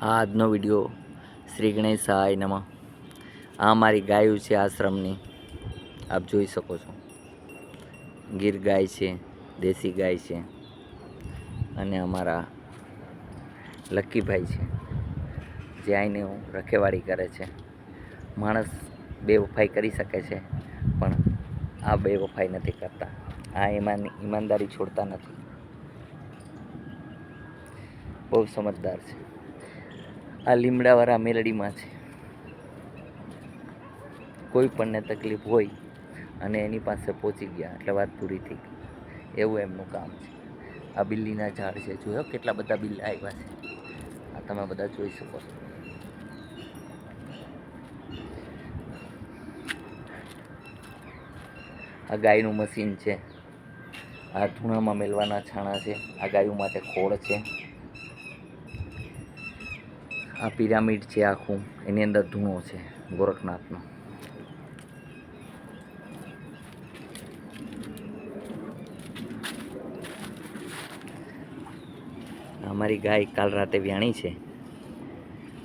આજનો વિડીયો શ્રી ગણેશાય નમઃ. આ મારી ગાયો છે આશ્રમની, આપ જોઈ શકો છો. ગીર ગાય છે, દેશી ગાય છે, અને અમારા લક્કીભાઈ છે જે આઈને રખેવાળી કરે છે. માણસ બેવફાઈ કરી શકે છે, પણ આ બેવફાઈ નથી કરતા. આ ઈમાનદારી છોડતા નથી. બહુ સમજદાર છે. આ લીમડાવાળા મેલડીમાં છે. કોઈ પણને તકલીફ હોય અને એની પાસે પહોંચી ગયા એટલે વાત પૂરી થઈ ગઈ, એવું એમનું કામ છે. આ બિલ્લીના ઝાડ છે, જોયો કેટલા બધા બિલ્લા આવ્યા છે. આ તમે બધા જોઈ શકો છો. આ ગાયનું મશીન છે. આ ધૂણામાં મેલવાના છાણા છે. આ ગાયો માટે ખોળ છે. આ પિરામિડ છે આખું, એની અંદર ધૂણો છે ગોરખનાથનો. અમારી ગાય કાલ રાતે વ્યાણી છે.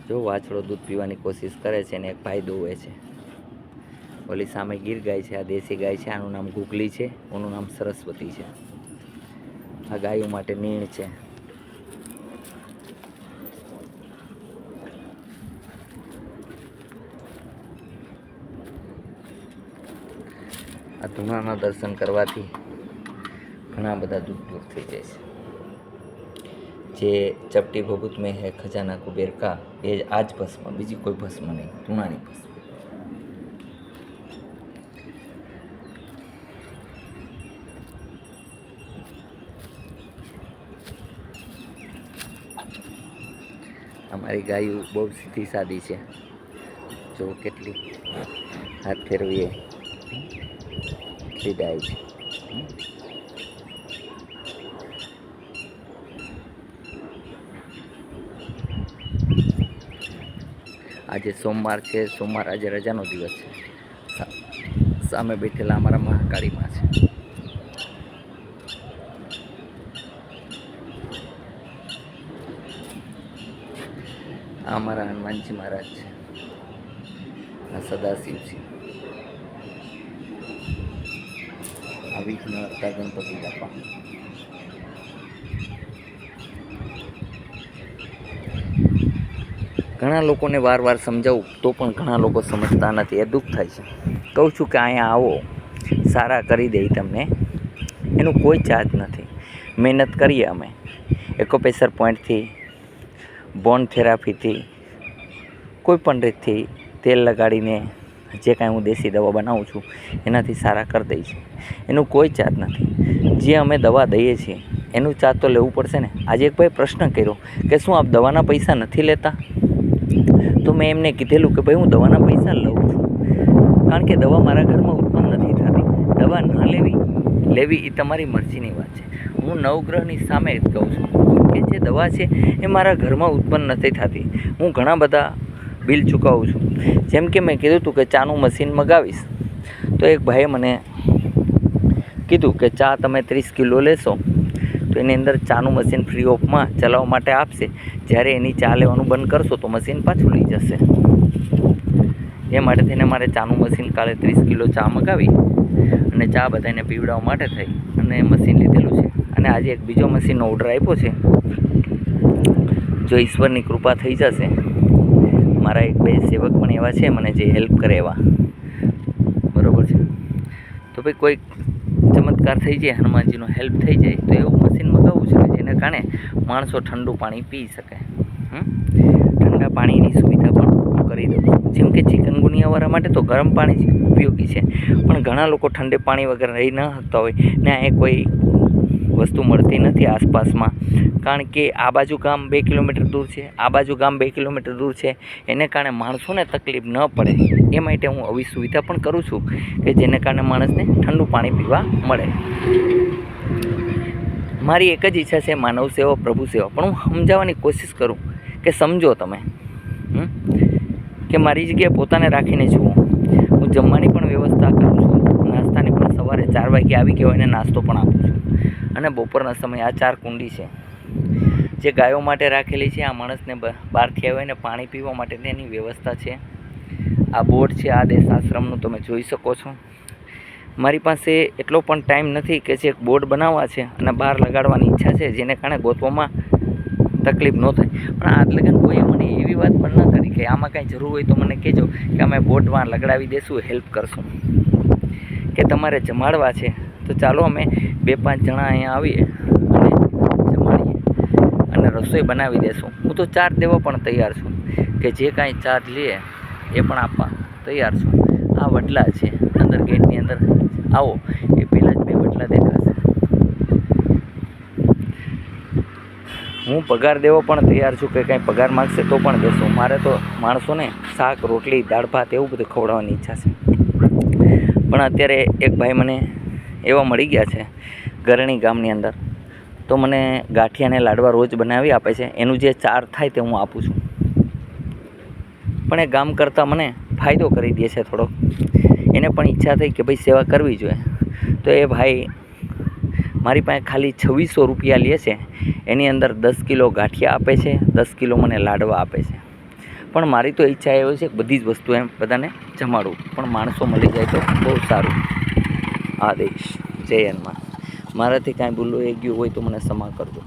જો વાછડો દૂધ પીવાની કોશિશ કરે છે ને એક ભાઈ દોવે છે. ઓલી સામે ગીર ગાય છે, આ દેશી ગાય છે. આનું નામ ગુગલી છે, ઓનું નામ સરસ્વતી છે. આ ગાયો માટે નીણ છે. આ ધૂણાના દર્શન કરવાથી ઘણા બધા દૂધ દૂર થઈ જાય છે. જે ચપટી ભભૂત મેં હે ખજાના કુબેર કા, એ આ જ ભસ્મ, બીજી કોઈ ભસ્મ નહીં, ધૂણાની ભસ્મ. અમારી ગાયો બહુ સીધી સાદી છે. જો કેટલી હાથ ફેરવીએ એટલી ડાય છે. આજે સોમવાર છે. સોમવાર આજે રજાનો દિવસ છે. સામે બેઠેલા અમારા મહાકાળીમાં છે. આ અમારા હનુમાનજી મહારાજ છે. આ સદાશિવ છે. આ વિઘ્નહર્તા ગણપતિ બાપા. ઘણા લોકોને વાર સમજાવું તો પણ ઘણા લોકો સમજતા નથી. એ દુઃખ થાય છે. કહું છું કે અહીંયા આવો, સારા કરી દે તમને. એનું કોઈ ચાર્જ નથી. મહેનત કરીએ અમે એકોપ્રેશર પોઈન્ટથી, બોન થેરાપીથી, કોઈ પણ રીતથી તેલ લગાડીને જે કાંઈ હું દેશી દવા બનાવું છું એનાથી સારા કરી દઈશ. એનું કોઈ ચાર્જ નથી. જે અમે દવા દઈએ છીએ એનું ચાર્જ તો લેવું પડશે ને. આજે એક ભાઈ પ્રશ્ન કર્યો કે શું આપ દવાના પૈસા નથી લેતા? તો મેં એમને કીધેલું કે ભાઈ હું દવાના પૈસા લઉં છું, કારણ કે દવા મારા ઘરમાં ઉત્પન્ન નથી થતી. દવા ન લેવી એ તમારી મરજીની વાત છે. હું નવગ્રહની સામે જ કહું છું કે જે દવા છે એ મારા ઘરમાં ઉત્પન્ન નથી થતી. હું ઘણા બધા બિલ ચૂકવું છું. જેમ કે મેં કીધું હતું કે ચાનું મશીન મગાવીશ, તો એક ભાઈએ મને કીધું કે ચા તમે 30 કિલો લેશો તો એની અંદર ચાનું મશીન ફ્રી ઓફમાં ચલાવવા માટે આપશે. જ્યારે એની ચા લેવાનું બંધ કરશો તો મશીન પાછું લઈ જશે. એ માટે થઈને મારે ચાનું મશીન કાલે 30 કિલો ચા મગાવી અને ચા બધાને પીવડાવવા માટે થઈ અને મશીન લીધેલું છે. અને આજે એક બીજો મશીનનો ઓર્ડર આપ્યો છે. જો ઈશ્વરની કૃપા થઈ જશે, મારા એક બે સેવક પણ એવા છે મને જે હેલ્પ કરે એવા, બરાબર છે. તો ભાઈ કોઈ ચમત્કાર થઈ જાય, હનુમાનજીનો હેલ્પ થઈ જાય તો એવું મશીન મગાવવું છે જેને કારણે માણસો ઠંડુ પાણી પી શકે. ઠંડા પાણીની સુવિધા પણ હું કરી દઉં. જેમ કે ચિકનગુનિયાવાળા માટે તો ગરમ પાણી જ ઉપયોગી છે, પણ ઘણા લોકો ઠંડે પાણી વગર રહી ન શકતા હોય ને એ કોઈ વસ્તુ મળતી નથી આસપાસમાં, કારણ કે આ બાજુ ગામ 2 કિલોમીટર દૂર છે, આ બાજુ ગામ 2 કિલોમીટર દૂર છે. એને કારણે માણસોને તકલીફ ન પડે એ માટે હું આવી સુવિધા પણ કરું છું કે જેને કારણે માણસને ઠંડુ પાણી પીવા મળે. મારી એક જ ઈચ્છા છે, માનવ સેવા પ્રભુ સેવા. પણ હું સમજાવવાની કોશિશ કરું કે સમજો તમે, કે મારી જગ્યાએ પોતાને રાખીને જુઓ. હું જમવાની પણ વ્યવસ્થા કરું છું, નાસ્તાની પણ સવારે 4 વાગે આવી ગયો એને નાસ્તો પણ આપું છું. અને બપોરના સમયે આ 4 કુંડી છે જે ગાયો માટે રાખેલી છે. આ માણસને બહારથી આવ્યો ને પાણી પીવા માટે તેની વ્યવસ્થા છે. આ બોર્ડ છે આદેશ આશ્રમનું, તમે જોઈ શકો છો. મારી પાસે એટલો પણ ટાઈમ નથી કે જે બોર્ડ બનાવવા છે અને બહાર લગાડવાની ઈચ્છા છે, જેને કારણે ગોતવામાં તકલીફ ન થાય. પણ આજ લગન કોઈએ મને એવી વાત પણ ન કરી કે આમાં કાંઈ જરૂર હોય તો મને કહેજો કે અમે બોર્ડમાં લગાડાવી દઈશું, હેલ્પ કરશું. કે તમારે જમાડવા છે તો ચાલો અમે 2-5 જણા અહીંયા આવીએ અને જમાડીએ અને રસોઈ બનાવી દેશું. હું તો ચાર્જ દેવા પણ તૈયાર છું, કે જે કાંઈ ચાર્જ લે એ પણ આપવા તૈયાર છું. આ વડલા છે, અંદર ગેટની અંદર આવો એ પહેલાં જ 2 વડલા દેખાશે. હું પગાર દેવો પણ તૈયાર છું, કે કાંઈ પગાર માગશે તો પણ દેશું. મારે તો માણસોને શાક, રોટલી, દાળ ભાત એવું બધું ખવડાવવાની ઈચ્છા છે. પણ અત્યારે એક ભાઈ મને એવા મળી ગયા છે ગરણી ગામની અંદર, તો મને ગાંઠિયાને લાડવા રોજ બનાવી આપે છે. એનું જે ચાર્જ થાય તે હું આપું છું. પણ એ ગામ કરતાં મને ફાયદો કરી દે છે થોડોક. એને પણ ઈચ્છા થઈ કે ભાઈ સેવા કરવી જોઈએ, તો એ ભાઈ મારી પાસે ખાલી 2600 રૂપિયા લે છે. એની અંદર 10 કિલો ગાંઠિયા આપે છે, 10 કિલો મને લાડવા આપે છે. પણ મારી તો ઈચ્છા એવી છે કે બધી જ વસ્તુ એમ બધાને જમાડું, પણ માણસો મળી જાય તો બહુ સારું. આદેશ જય હનુમાન. મારાથી કાંઈ ભૂલો એ ગયું હોય તો મને ક્ષમા કરજો.